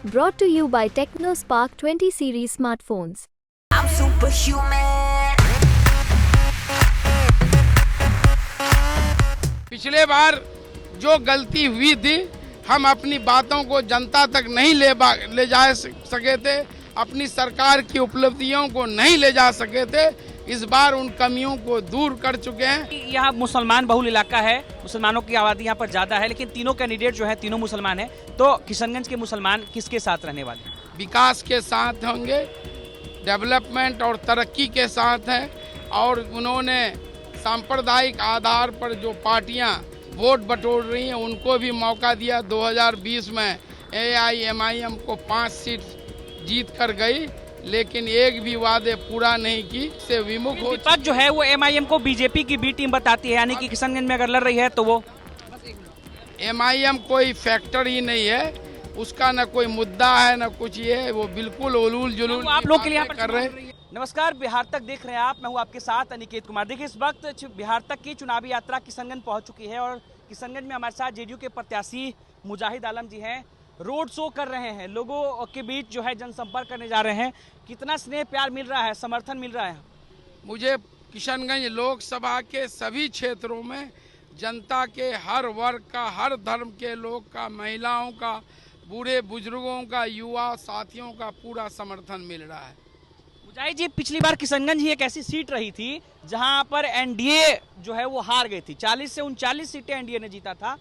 Brought to you by TechnoSpark 20 series smartphones. I'm superhuman. पिछले बार जो गलती हुई थी, हम अपनी बातों को जनता तक नहीं ले जा सके थे, अपनी सरकार की उपलब्धियों को नहीं ले जा सके थे। इस बार उन कमियों को दूर कर चुके हैं। यहाँ मुसलमान बहुल इलाका है, मुसलमानों की आबादी यहाँ पर ज्यादा है, लेकिन तीनों कैंडिडेट जो है तीनों मुसलमान हैं। तो किशनगंज के मुसलमान किसके साथ रहने वाले हैं? विकास के साथ होंगे, डेवलपमेंट और तरक्की के साथ हैं। और उन्होंने सांप्रदायिक आधार पर जो पार्टियां वोट बटोर रही हैं, उनको भी मौका दिया। 2020 में AIMIM को 5 सीट जीत कर गई, लेकिन एक भी वादे पूरा नहीं की, से विमुख हो। विपक्ष जो है वो MIM को बीजेपी की बी टीम बताती है, यानी कि किशनगंज में अगर लड़ रही है तो वो MIM कोई फैक्टर ही नहीं है, उसका न कोई मुद्दा है न कुछ ये है। वो बिल्कुल उलूल जुलूल आप लोग के लिए कर रहे हैं। नमस्कार, बिहार तक देख रहे हैं आप, मैं हूं आपके साथ अनिकेत कुमार। देखिए, इस वक्त बिहार तक की चुनावी यात्रा किशनगंज पहुंच चुकी है और किशनगंज में हमारे साथ JDU के प्रत्याशी मुजाहिद आलम जी हैं। रोड शो कर रहे हैं, लोगों के बीच जो है जनसंपर्क करने जा रहे हैं। कितना स्नेह प्यार मिल रहा है, समर्थन मिल रहा है? मुझे किशनगंज लोकसभा के सभी क्षेत्रों में जनता के हर वर्ग का, हर धर्म के लोग का, महिलाओं का, बूढ़े बुजुर्गों का, युवा साथियों का पूरा समर्थन मिल रहा है। मुजाहिद जी, पिछली बार किशनगंज ही एक ऐसी सीट रही थी जहां पर NDA जो है वो हार गई थी। 40 से 39 सीटें NDA ने जीता था।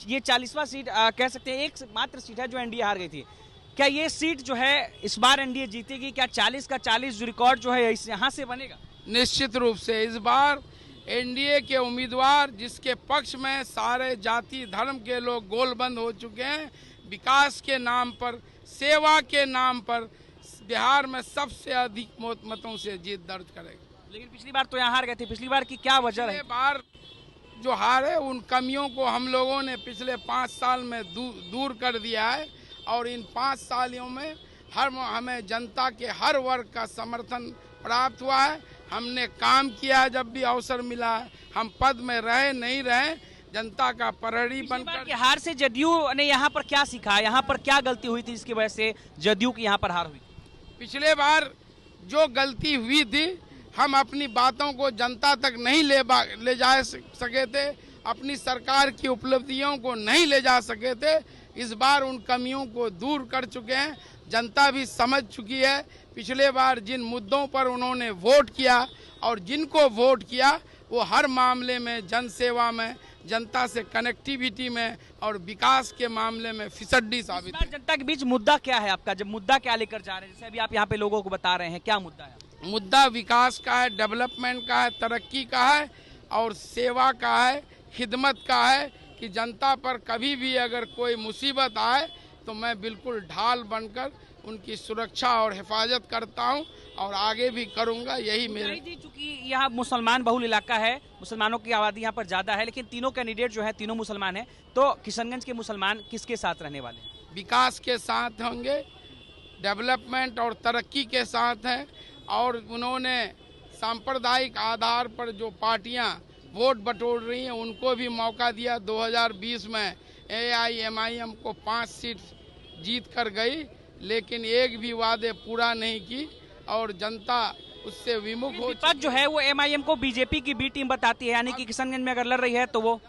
ये 40वां सीट कह सकते हैं, एक मात्र सीट है जो NDA हार गई थी। क्या ये सीट जो है इस बार NDA जीतेगी? क्या 40 का 40 रिकॉर्ड जो है यहाँ से बनेगा? निश्चित रूप से इस बार NDA के उम्मीदवार, जिसके पक्ष में सारे जाति धर्म के लोग गोलबंद हो चुके हैं, विकास के नाम पर, सेवा के नाम पर बिहार में सबसे अधिक मतों से जीत दर्ज करेगा। लेकिन पिछली बार तो यहाँ हार गए थे, पिछली बार की क्या वजह है? पिछली बार जो हार है, उन कमियों को हम लोगों ने पिछले 5 साल में दूर कर दिया है। और इन 5 सालों में हमें जनता के हर वर्ग का समर्थन प्राप्त हुआ है। हमने काम किया है, जब भी अवसर मिला है। हम पद में रहे नहीं रहे, जनता का प्रहरी बनकर। हार से JDU ने यहाँ पर क्या सीखा, यहाँ पर क्या गलती हुई थी जिसकी वजह से JDU की यहाँ पर हार हुई? पिछले बार जो गलती हुई थी, हम अपनी बातों को जनता तक नहीं ले जा सके थे, अपनी सरकार की उपलब्धियों को नहीं ले जा सके थे। इस बार उन कमियों को दूर कर चुके हैं। जनता भी समझ चुकी है। पिछले बार जिन मुद्दों पर उन्होंने वोट किया और जिनको वोट किया, वो हर मामले में, जन सेवा में, जनता से कनेक्टिविटी में और विकास के मामले में फिसड्डी साबित है। जनता के बीच मुद्दा क्या है आपका? जब मुद्दा क्या लेकर जा रहे हैं, जैसे अभी आप यहाँ पे लोगों को बता रहे हैं, क्या मुद्दा है? मुद्दा विकास का है, डेवलपमेंट का है, तरक्की का है और सेवा का है, खिदमत का है। कि जनता पर कभी भी अगर कोई मुसीबत आए तो मैं बिल्कुल ढाल बनकर उनकी सुरक्षा और हिफाजत करता हूं और आगे भी करूंगा। यही मेरे चूंकि यहाँ मुसलमान बहुल इलाका है, मुसलमानों की आबादी यहाँ पर ज्यादा है, लेकिन तीनों कैंडिडेट जो है तीनों मुसलमान हैं। तो किशनगंज के मुसलमान किसके साथ रहने वाले हैं? विकास के साथ होंगे, डेवलपमेंट और तरक्की के साथ हैं। और उन्होंने सांप्रदायिक आधार पर जो पार्टियां वोट बटोर रही हैं, उनको भी मौका दिया। 2020 में AIMIM को 5 सीट जीत कर गई, लेकिन एक भी वादे पूरा नहीं की और जनता उससे विमुख हो। विपक्ष जो है वो MIM को बीजेपी की बी टीम बताती है, यानी कि किशनगंज में अगर लड़ रही है तो वो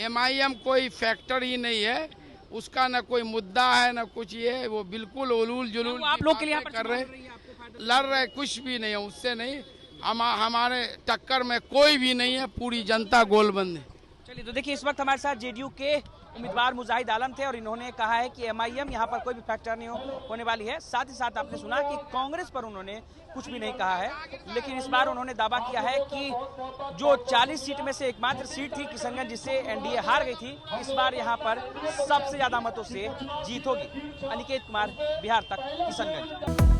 MIM कोई फैक्टर ही नहीं है, उसका न कोई मुद्दा है न कुछ ये है। वो बिल्कुल उलूल जुलूल आप लोग के लिए कर रहे, लड़ रहे, कुछ भी नहीं है, उससे नहीं। हमारे टक्कर में कोई भी नहीं है, पूरी जनता गोलबंद है। चलिए, तो देखिए, इस वक्त हमारे साथ JDU के उम्मीदवार मुजाहिद आलम थे और इन्होंने कहा है कि MIM यहाँ पर कोई भी फैक्टर नहीं होने वाली है। साथ ही साथ आपने सुना कि कांग्रेस पर उन्होंने कुछ भी नहीं कहा है, लेकिन इस बार उन्होंने दावा किया है कि जो 40 सीट में से एकमात्र सीट थी किशनगंज, जिससे NDA हार गई थी, इस बार यहाँ पर सबसे ज्यादा मतों से जीत होगी। अनिकेत कुमार, बिहार तक, किशनगंज।